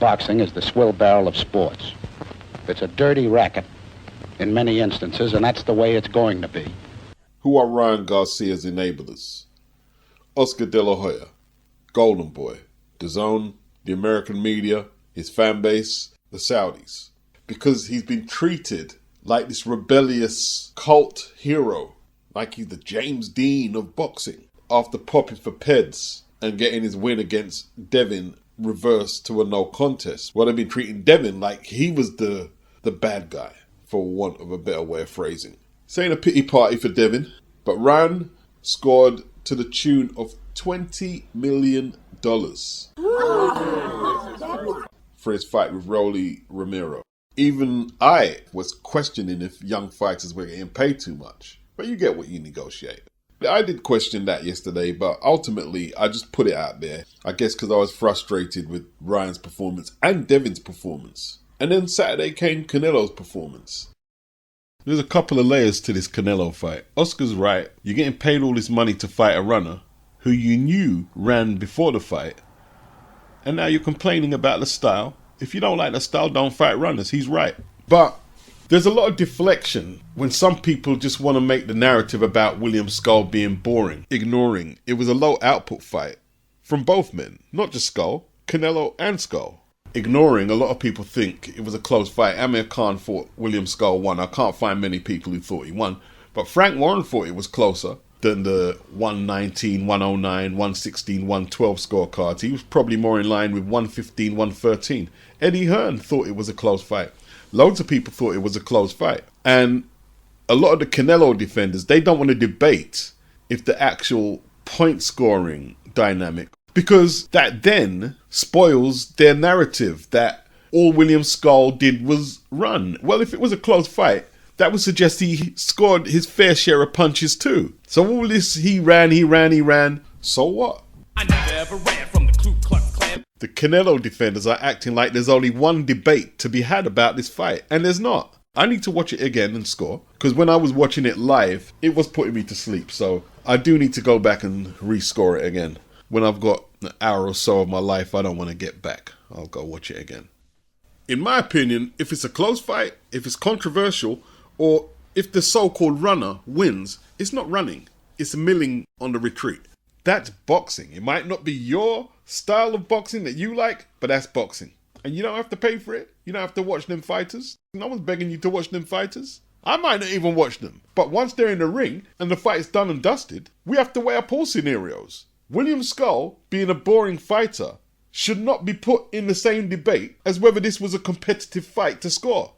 boxing is the swill barrel of sports. It's a dirty racket in many instances, and that's the way it's going to be. Who are Ryan Garcia's enablers? Oscar De La Hoya, Golden Boy, DAZN, the American media, his fan base, the Saudis. Because he's been treated like this rebellious cult hero, like he's the James Dean of boxing, after popping for Peds and getting his win against Devin reversed to a no contest. Well, they've been treating Devin like he was the bad guy, for want of a better way of phrasing. This ain't a pity party for Devin, but Ryan scored to the tune of $20 million for his fight with Rolly Romero. Even I was questioning if young fighters were getting paid too much, but you get what you negotiate. I did question that yesterday, but ultimately I just put it out there. I guess because I was frustrated with Ryan's performance and Devin's performance. And then Saturday came Canelo's performance. There's a couple of layers to this Canelo fight. Oscar's right. You're getting paid all this money to fight a runner who you knew ran before the fight. And now you're complaining about the style. If you don't like the style, don't fight runners. He's right. But there's a lot of deflection when some people just want to make the narrative about William Skull being boring, ignoring it was a low output fight from both men, not just Skull, Canelo and Skull. Ignoring a lot of people think it was a close fight. Amir Khan thought William Skull won. I can't find many people who thought he won. But Frank Warren thought it was closer than the 119, 109, 116, 112 scorecards. He was probably more in line with 115, 113. Eddie Hearn thought it was a close fight. Loads of people thought it was a close fight. And a lot of the Canelo defenders, they don't want to debate if the actual point scoring dynamic, because that then spoils their narrative that all William Skull did was run. Well, if it was a close fight, that would suggest he scored his fair share of punches too. So all this, he ran. So what? I never ever ran from the Ku Klux Klan. The Canelo defenders are acting like there's only one debate to be had about this fight, and there's not. I need to watch it again and score, because when I was watching it live, it was putting me to sleep. So I do need to go back and rescore it again. When I've got an hour or so of my life I don't want to get back, I'll go watch it again. In my opinion, if it's a close fight, if it's controversial, or if the so-called runner wins, it's not running. It's milling on the retreat. That's boxing. It might not be your style of boxing that you like, but that's boxing. And you don't have to pay for it. You don't have to watch them fighters. No one's begging you to watch them fighters. I might not even watch them. But once they're in the ring and the fight's done and dusted, we have to weigh up all scenarios. William Skull, being a boring fighter, should not be put in the same debate as whether this was a competitive fight to score.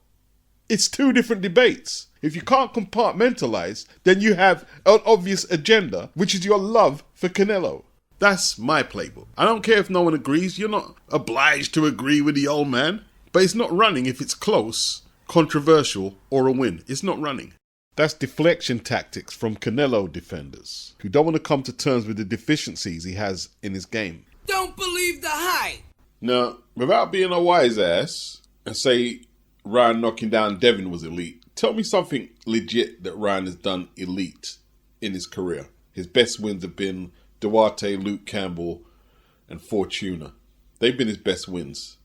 It's two different debates. If you can't compartmentalize, then you have an obvious agenda, which is your love for Canelo. That's my playbook. I don't care if no one agrees. You're not obliged to agree with the old man. But it's not running if it's close, controversial, or a win. It's not running. That's deflection tactics from Canelo defenders who don't want to come to terms with the deficiencies he has in his game. Don't believe the hype. Now, without being a wise ass and say Ryan knocking down Devin was elite, tell me something legit that Ryan has done elite in his career. His best wins have been Duarte, Luke Campbell, and Fortuna. They've been his best wins.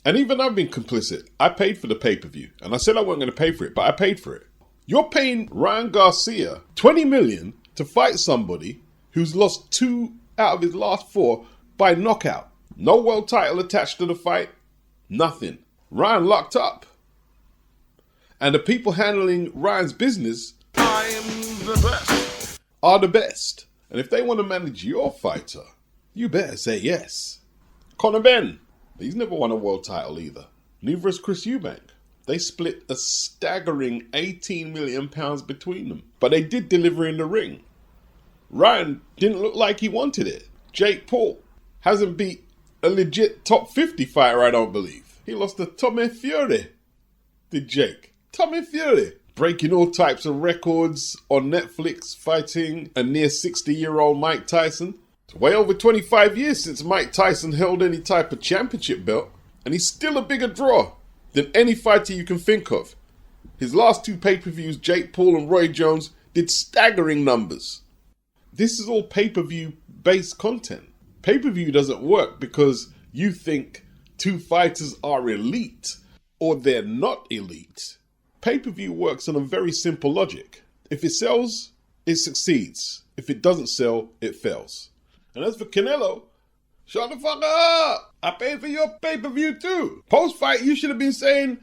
And even I've been complicit. I paid for the pay-per-view. And I said I wasn't going to pay for it, but I paid for it. You're paying Ryan Garcia $20 million to fight somebody who's lost 2 out of his last 4 by knockout. No world title attached to the fight. Nothing. Ryan locked up. And the people handling Ryan's business are the best. And if they want to manage your fighter, you better say yes. Conor Benn, he's never won a world title either. Neither has Chris Eubank. They split a staggering £18 million between them. But they did deliver in the ring. Ryan didn't look like he wanted it. Jake Paul hasn't beat a legit top 50 fighter, I don't believe. He lost to Tommy Fury. Did Jake? Tommy Fury. Breaking all types of records on Netflix, fighting a near 60-year-old Mike Tyson. It's way over 25 years since Mike Tyson held any type of championship belt. And he's still a bigger draw than any fighter you can think of. His last 2 pay-per-views, Jake Paul and Roy Jones, did staggering numbers. This is all pay-per-view based content. Pay-per-view doesn't work because you think two fighters are elite or they're not elite. Pay-per-view works on a very simple logic. If it sells, it succeeds. If it doesn't sell, it fails. And as for Canelo, shut the fuck up! I paid for your pay-per-view too. Post-fight, you should have been saying,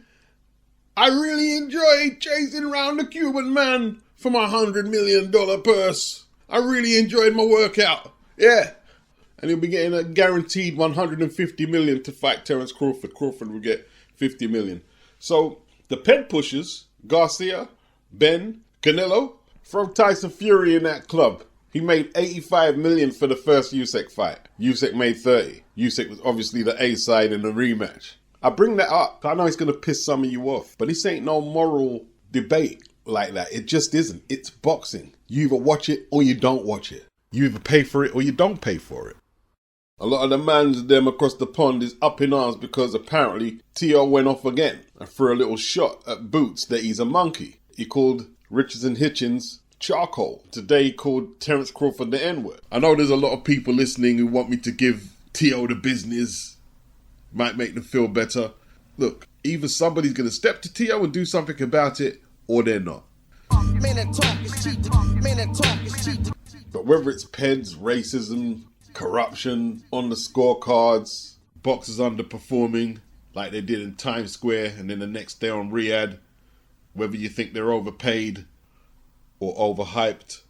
I really enjoyed chasing around the Cuban man for my $100 million purse. I really enjoyed my workout. Yeah. And he'll be getting a guaranteed $150 million to fight Terence Crawford. Crawford will get $50 million. So the pen pushers, Garcia, Ben, Canelo, throw Tyson Fury in that club. He made $85 million for the first Usyk fight. Usyk made 30. Usyk was obviously the A side in the rematch. I bring that up. I know it's going to piss some of you off, but this ain't no moral debate like that. It just isn't. It's boxing. You either watch it or you don't watch it. You either pay for it or you don't pay for it. A lot of the mans them across the pond is up in arms because apparently T.O. went off again and threw a little shot at Boots that he's a monkey. He called Richards and Hitchens charcoal. Today he called Terence Crawford the N-word. I know there's a lot of people listening who want me to give T.O. the business. Might make them feel better. Look, either somebody's going to step to T.O. and do something about it, or they're not. But whether it's PEDs, racism, corruption on the scorecards, boxers underperforming like they did in Times Square and then the next day on Riyadh, whether you think they're overpaid or overhyped,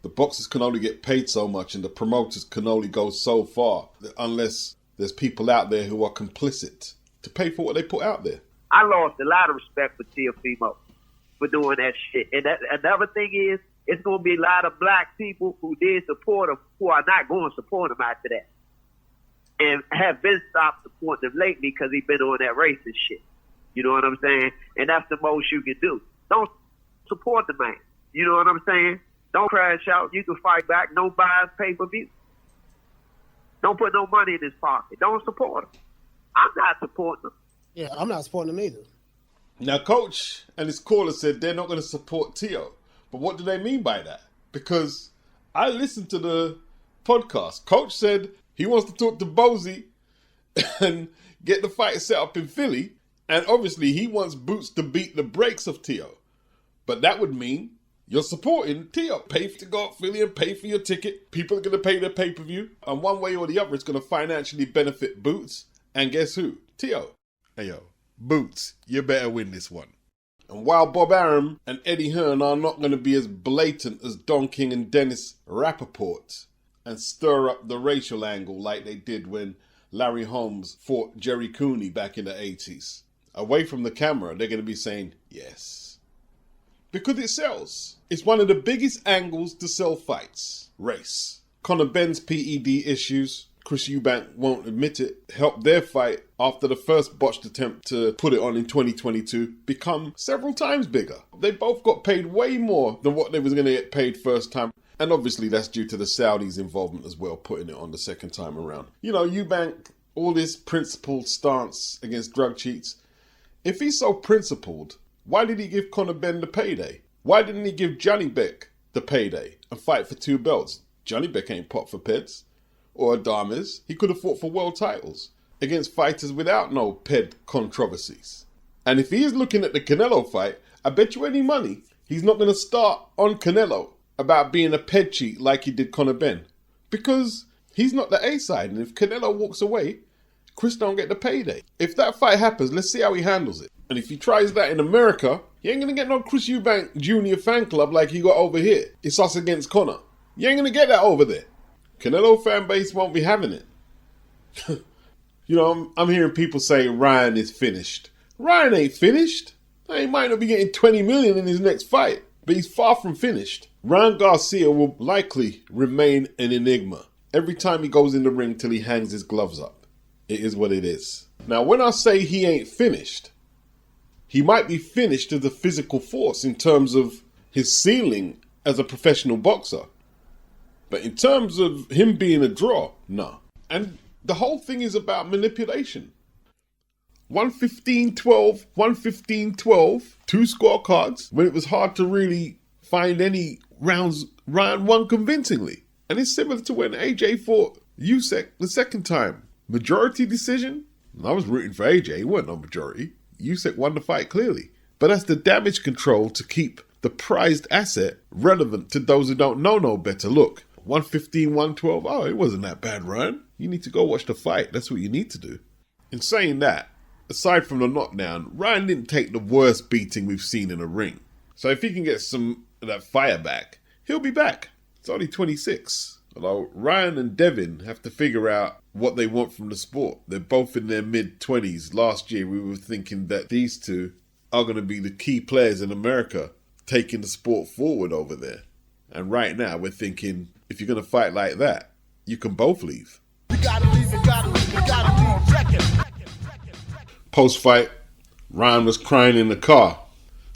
the boxers can only get paid so much and the promoters can only go so far unless there's people out there who are complicit to pay for what they put out there. I lost a lot of respect for TEOFIMO for doing that shit. And another thing is, it's going to be a lot of black people who did support him who are not going to support him after that. And have been stopped supporting him lately because he's been on that racist shit. You know what I'm saying? And that's the most you can do. Don't support the man. You know what I'm saying? Don't crash out. You can fight back. Don't buy his pay-per-view. Don't put no money in his pocket. Don't support him. I'm not supporting him. Yeah, I'm not supporting him either. Now, Coach and his caller said they're not going to support T.O. But what do they mean by that? Because I listened to the podcast. Coach said he wants to talk to Bozy and get the fight set up in Philly. And obviously he wants Boots to beat the brakes of T.O. But that would mean you're supporting T.O. Pay to go up Philly and pay for your ticket. People are going to pay their pay-per-view. And one way or the other, it's going to financially benefit Boots. And guess who? T.O. Hey, yo, Boots, you better win this one. And while Bob Arum and Eddie Hearn are not going to be as blatant as Don King and Dennis Rappaport and stir up the racial angle like they did when Larry Holmes fought Jerry Cooney back in the 80s, away from the camera, they're going to be saying, yes. Because it sells. It's one of the biggest angles to sell fights. Race. Conor Benn's PED issues, Chris Eubank won't admit it, helped their fight after the first botched attempt to put it on in 2022 become several times bigger. They both got paid way more than what they was going to get paid first time. And obviously that's due to the Saudis' involvement as well, putting it on the second time around. You know, Eubank, all this principled stance against drug cheats. If he's so principled, why did he give Conor Benn the payday? Why didn't he give Johnny Beck the payday and fight for 2 belts? Johnny Beck ain't pot for PEDs. Or Adames. He could have fought for world titles against fighters without no PED controversies. And if he is looking at the Canelo fight, I bet you any money he's not going to start on Canelo about being a PED cheat like he did Conor Benn. Because he's not the A side, and if Canelo walks away, Chris don't get the payday. If that fight happens, let's see how he handles it. And if he tries that in America, he ain't going to get no Chris Eubank Jr. fan club like he got over here. It's us against Conor. You ain't going to get that over there. Canelo fan base won't be having it. You know, I'm hearing people say Ryan is finished. Ryan ain't finished. He might not be getting 20 million in his next fight, but he's far from finished. Ryan Garcia will likely remain an enigma every time he goes in the ring till he hangs his gloves up. It is what it is. Now, when I say he ain't finished, he might be finished as a physical force in terms of his ceiling as a professional boxer. But in terms of him being a draw, no. And the whole thing is about manipulation. 115-12, 115-12, 2 scorecards, when it was hard to really find any rounds, Ryan won convincingly. And it's similar to when AJ fought Usyk the second time. Majority decision, And I was rooting for AJ. He wasn't on majority. Usyk won the fight clearly. But that's the damage control to keep the prized asset relevant to those who don't know no better. Look, 115, 112. Oh, it wasn't that bad, Ryan. You need to go watch the fight. That's what you need to do. In saying that, aside from the knockdown, Ryan didn't take the worst beating we've seen in a ring. So if he can get some of that fire back, he'll be back. It's only 26. Although Ryan and Devin have to figure out what they want from the sport. They're both in their mid-20s. Last year we were thinking that these two are going to be the key players in America taking the sport forward over there. And right now we're thinking, if you're going to fight like that, you can both leave. Post-fight, Ryan was crying in the car.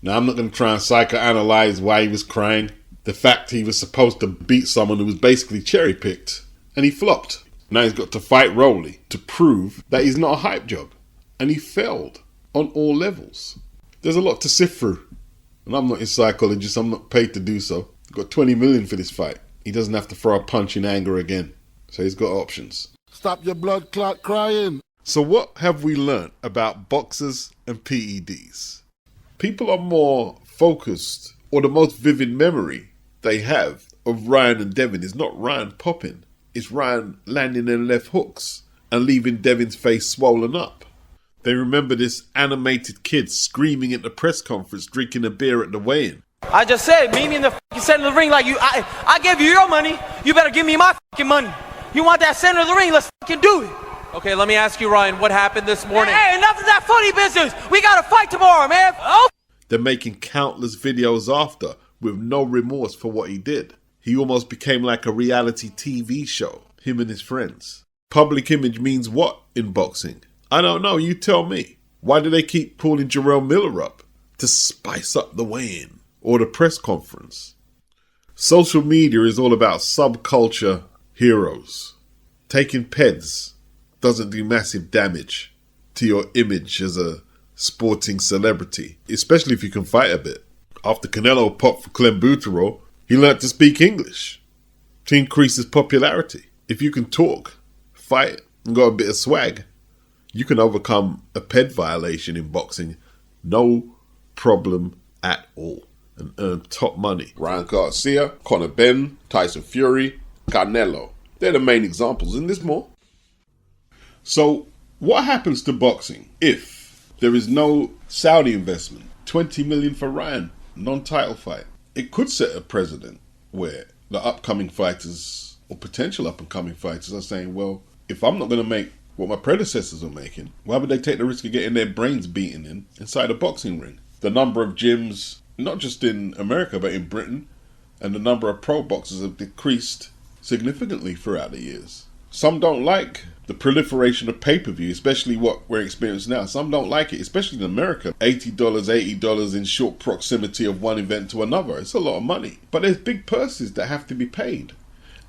Now, I'm not going to try and psychoanalyze why he was crying. The fact he was supposed to beat someone who was basically cherry-picked, and he flopped. Now he's got to fight Rolly to prove that he's not a hype job. And he failed on all levels. There's a lot to sift through. And I'm not his psychologist, I'm not paid to do so. He's got 20 million for this fight. He doesn't have to throw a punch in anger again. So he's got options. Stop your blood clot crying. So what have we learnt about boxers and PEDs? People are more focused, or the most vivid memory they have of Ryan and Devin is not Ryan popping. It's Ryan landing them left hooks and leaving Devin's face swollen up. They remember this animated kid screaming at the press conference, drinking a beer at the weigh-in. I just said, meet me in the center of the ring like you. I gave you your money. You better give me my money. You want that center of the ring? Let's do it. Okay, let me ask you, Ryan, what happened this morning? Hey, enough of that funny business. We got to fight tomorrow, man. Oh. They're making countless videos after with no remorse for what he did. He almost became like a reality TV show, him and his friends. Public image means what in boxing? I don't know, you tell me. Why do they keep pulling Jarrell Miller up? To spice up the weigh-in or the press conference. Social media is all about subculture heroes. Taking PEDs doesn't do massive damage to your image as a sporting celebrity, especially if you can fight a bit. After Canelo popped for clenbuterol, he learnt to speak English to increase his popularity. If you can talk, fight, and got a bit of swag, you can overcome a PED violation in boxing, no problem at all, and earn top money. Ryan Garcia, Conor Benn, Tyson Fury, Canelo. They're the main examples, and there's more. So, what happens to boxing if there is no Saudi investment? 20 million for Ryan, non-title fight. It could set a precedent where the upcoming fighters, or potential up-and-coming fighters, are saying, well, if I'm not going to make what my predecessors are making, why would they take the risk of getting their brains beaten inside a boxing ring? The number of gyms, not just in America, but in Britain, and the number of pro boxers have decreased significantly throughout the years. Some don't like the proliferation of pay-per-view, especially what we're experiencing now. Some don't like it, especially in America. $80, $80 in short proximity of one event to another. It's a lot of money. But there's big purses that have to be paid.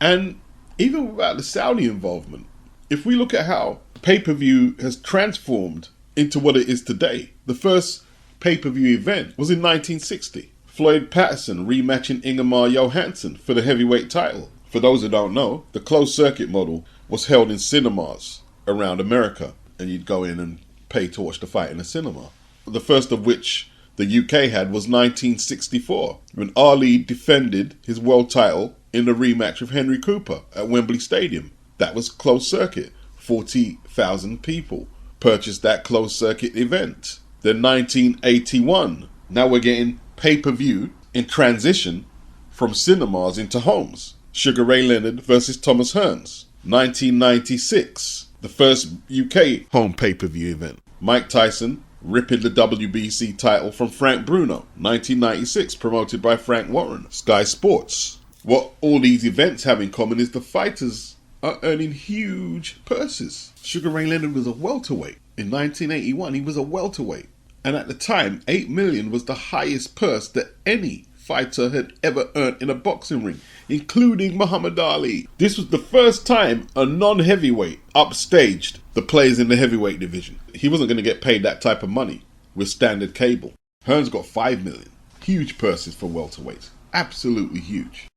And even without the Saudi involvement, if we look at how pay-per-view has transformed into what it is today, the first pay-per-view event was in 1960. Floyd Patterson rematching Ingemar Johansson for the heavyweight title. For those who don't know, the closed circuit model was held in cinemas around America, and you'd go in and pay to watch the fight in a cinema. The first of which the UK had was 1964, when Ali defended his world title in the rematch of Henry Cooper at Wembley Stadium. That was closed circuit. 40,000 people purchased that closed circuit event. Then 1981, now we're getting pay-per-view in transition from cinemas into homes. Sugar Ray Leonard versus Thomas Hearns. 1996, the first UK home pay-per-view event. Mike Tyson ripping the WBC title from Frank Bruno. 1996, promoted by Frank Warren. Sky Sports. What all these events have in common is the fighters are earning huge purses. Sugar Ray Leonard was a welterweight. In 1981, he was a welterweight. And at the time, 8 million was the highest purse that any fighter had ever earned in a boxing ring, including Muhammad Ali. This was the first time a non-heavyweight upstaged the players in the heavyweight division. He wasn't going to get paid that type of money with standard cable. Hearns got 5 million. Huge purses for welterweights. Absolutely huge.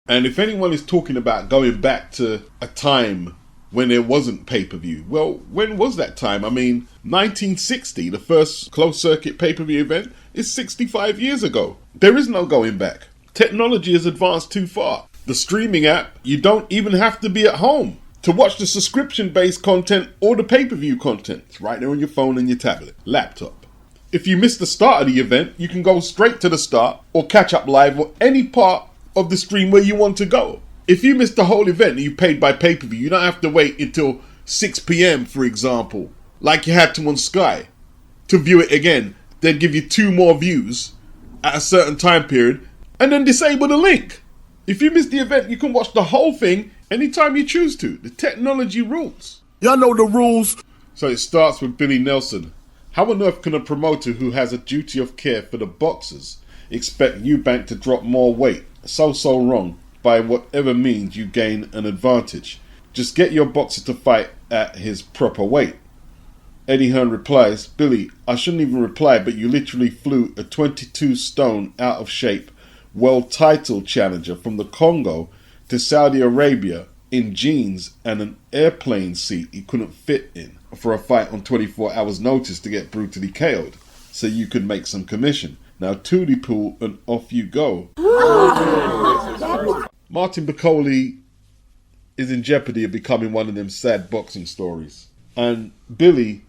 And if anyone is talking about going back to a time when there wasn't pay-per-view. Well, when was that time? I mean, 1960, the first closed-circuit pay-per-view event, is 65 years ago. There is no going back. Technology has advanced too far. The streaming app, you don't even have to be at home to watch the subscription-based content or the pay-per-view content. It's right there on your phone and your tablet, laptop. If you miss the start of the event, you can go straight to the start or catch up live or any part of the stream where you want to go. If you missed the whole event and you paid by pay-per-view, you don't have to wait until 6 p.m, for example, like you had to on Sky, to view it again. They'd give you 2 more views at a certain time period and then disable the link. If you missed the event, you can watch the whole thing anytime you choose to. The technology rules. Y'all know the rules. So it starts with Billy Nelson. How on earth can a promoter who has a duty of care for the boxers expect Eubank to drop more weight? So wrong. By whatever means you gain an advantage. Just get your boxer to fight at his proper weight. Eddie Hearn replies, Billy, I shouldn't even reply, but you literally flew a 22 stone out of shape world title challenger from the Congo to Saudi Arabia in jeans and an airplane seat he couldn't fit in for a fight on 24 hours notice to get brutally KO'd so you could make some commission. Now tootie poo and off you go. Martin Bakole is in jeopardy of becoming one of them sad boxing stories. And Billy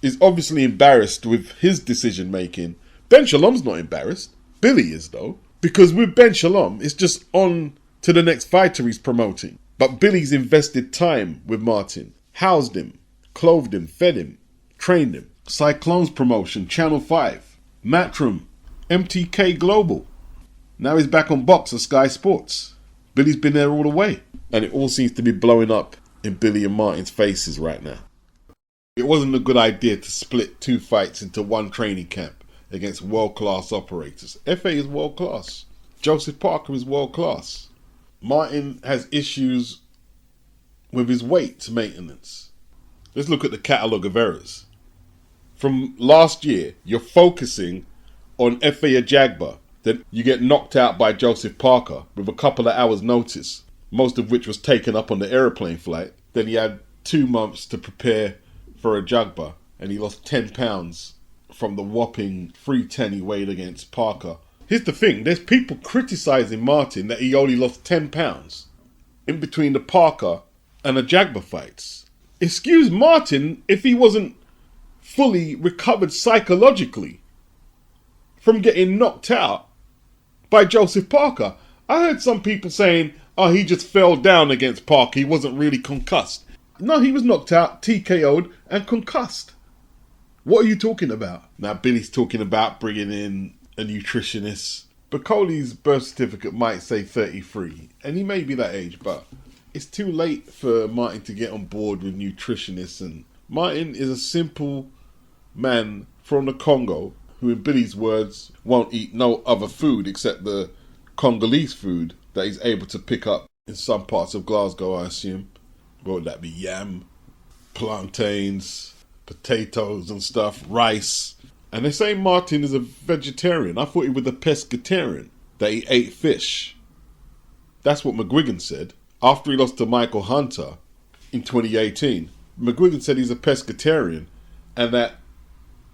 is obviously embarrassed with his decision making. Ben Shalom's not embarrassed. Billy is though. Because with Ben Shalom, it's just on to the next fighter he's promoting. But Billy's invested time with Martin. Housed him, clothed him, fed him, trained him. Cyclones promotion, Channel 5, Matchroom, MTK Global. Now he's back on Box at Sky Sports. Billy's been there all the way. And it all seems to be blowing up in Billy and Martin's faces right now. It wasn't a good idea to split 2 fights into one training camp against world-class operators. FA is world-class. Joseph Parker is world-class. Martin has issues with his weight maintenance. Let's look at the catalogue of errors. From last year, you're focusing on FA Ajagba. Then you get knocked out by Joseph Parker with a couple of hours notice, most of which was taken up on the aeroplane flight. Then he had 2 months to prepare for Ajagba, and he lost 10 pounds from the whopping 310 he weighed against Parker. Here's the thing, there's people criticising Martin that he only lost 10 pounds in between the Parker and Ajagba fights. Excuse Martin if he wasn't fully recovered psychologically from getting knocked out by Joseph Parker. I heard some people saying, oh, he just fell down against Parker, he wasn't really concussed. No, he was knocked out, TKO'd and concussed. What are you talking about? Now Billy's talking about bringing in a nutritionist. Bakole's birth certificate might say 33, and he may be that age, but it's too late for Martin to get on board with nutritionists. And Martin is a simple man from the Congo who, in Billy's words, won't eat no other food except the Congolese food that he's able to pick up in some parts of Glasgow, I assume. What would that be? Yam, plantains, potatoes and stuff, rice. And they say Martin is a vegetarian. I thought he was a pescatarian, that he ate fish. That's what McGuigan said. After he lost to Michael Hunter in 2018, McGuigan said he's a pescatarian and that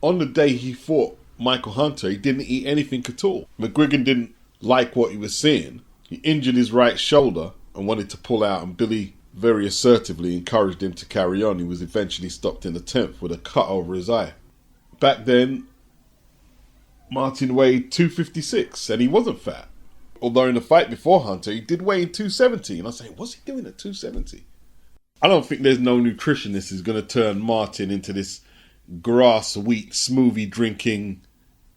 on the day he fought Michael Hunter, he didn't eat anything at all. McGuigan didn't like what he was seeing. He injured his right shoulder and wanted to pull out, and Billy very assertively encouraged him to carry on. He was eventually stopped in the 10th with a cut over his eye. Back then, Martin weighed 256 and he wasn't fat. Although in the fight before Hunter, he did weigh in 270. And I was saying, what's he doing at 270? I don't think there's no nutritionist who's going to turn Martin into this grass, wheat, smoothie drinking,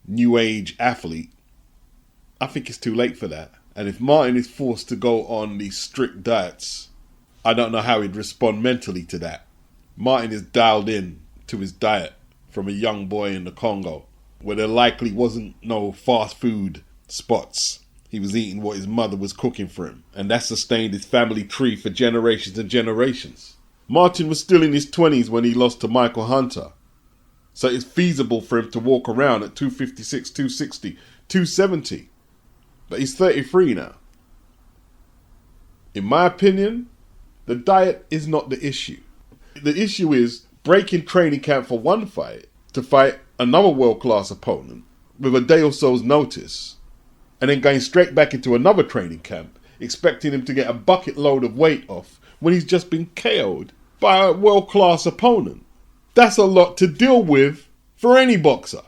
new age athlete. I think it's too late for that. And if Martin is forced to go on these strict diets, I don't know how he'd respond mentally to that. Martin is dialed in to his diet from a young boy in the Congo, where there likely wasn't no fast food spots. He was eating what his mother was cooking for him, and that sustained his family tree for generations and generations. Martin was still in his 20s when he lost to Michael Hunter, so it's feasible for him to walk around at 256, 260, 270. But he's 33 now. In my opinion, The diet is not the issue. The issue is breaking training camp for one fight to fight another world-class opponent with a day or so's notice, and then going straight back into another training camp, expecting him to get a bucket load of weight off when he's just been KO'd by a world-class opponent. That's a lot to deal with for any boxer.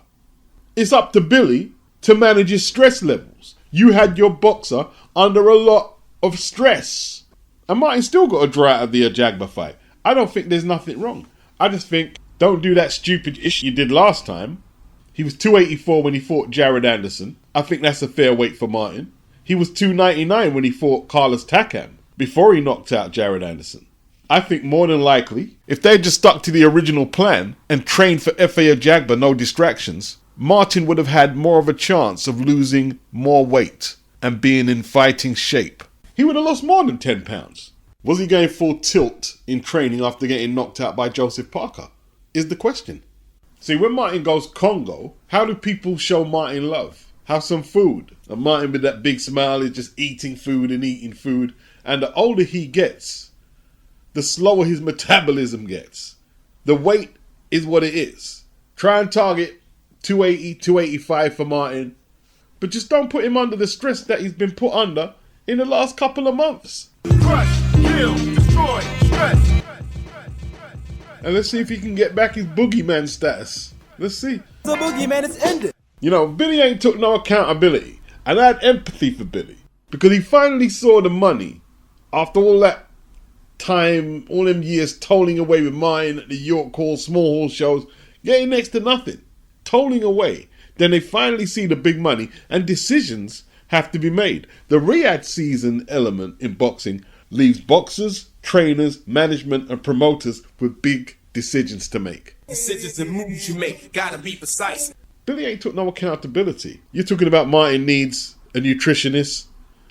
It's up to Billy to manage his stress levels. You had your boxer under a lot of stress. And Martin still got a draw out of the Ajagba fight. I don't think there's nothing wrong. I just think don't do that stupid issue you did last time. He was 284 when he fought Jared Anderson. I think that's a fair weight for Martin. He was 299 when he fought Carlos Takam before he knocked out Jared Anderson. I think more than likely, if they had just stuck to the original plan and trained for F.A. Ajagba, no distractions, Martin would have had more of a chance of losing more weight and being in fighting shape. He would have lost more than 10 pounds. Was he going full tilt in training after getting knocked out by Joseph Parker? Is the question. See, when Martin goes Congo, how do people show Martin love? Have some food. And Martin with that big smile is just eating food and eating food. And the older he gets, the slower his metabolism gets. The weight is what it is. Try and target 280, 285 for Martin. But just don't put him under the stress that he's been put under in the last couple of months. Crush, kill, destroy, stress. And let's see if he can get back his boogeyman status. Let's see. The boogeyman is ended. You know, Billy ain't took no accountability. And I had empathy for Billy. Because he finally saw the money after all that time, all them years tolling away with mine at the York Hall, small hall shows, getting next to nothing. Tolling away. Then they finally see the big money and decisions have to be made. The Riyadh season element in boxing leaves boxers, trainers, management and promoters with big decisions to make. Decisions and moves you make gotta be precise. Billy ain't took no accountability. You're talking about Martin needs a nutritionist.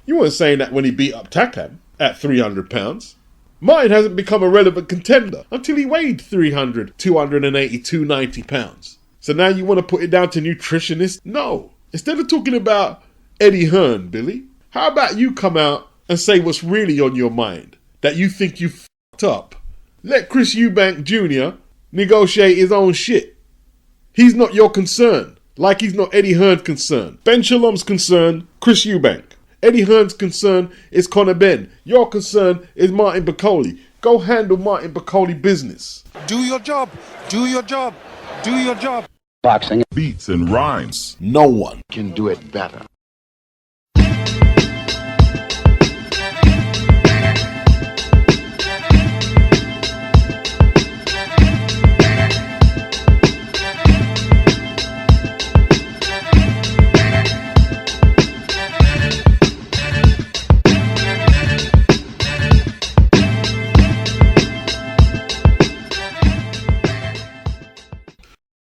You weren't saying that when he beat up Takam at 300 pounds. Martin hasn't become a relevant contender until he weighed 300, 280, 290 pounds. So now you want to put it down to nutritionists? No. Instead of talking about Eddie Hearn, Billy, how about you come out and say what's really on your mind? That you think you fucked up. Let Chris Eubank Jr. negotiate his own shit. He's not your concern, like he's not Eddie Hearn's concern. Ben Shalom's concern, Chris Eubank. Eddie Hearn's concern is Conor Benn. Your concern is Martin Bakole. Go handle Martin Bakole business. Do your job. Do your job. Do your job. Boxing Beats and rhymes. No one can do it better.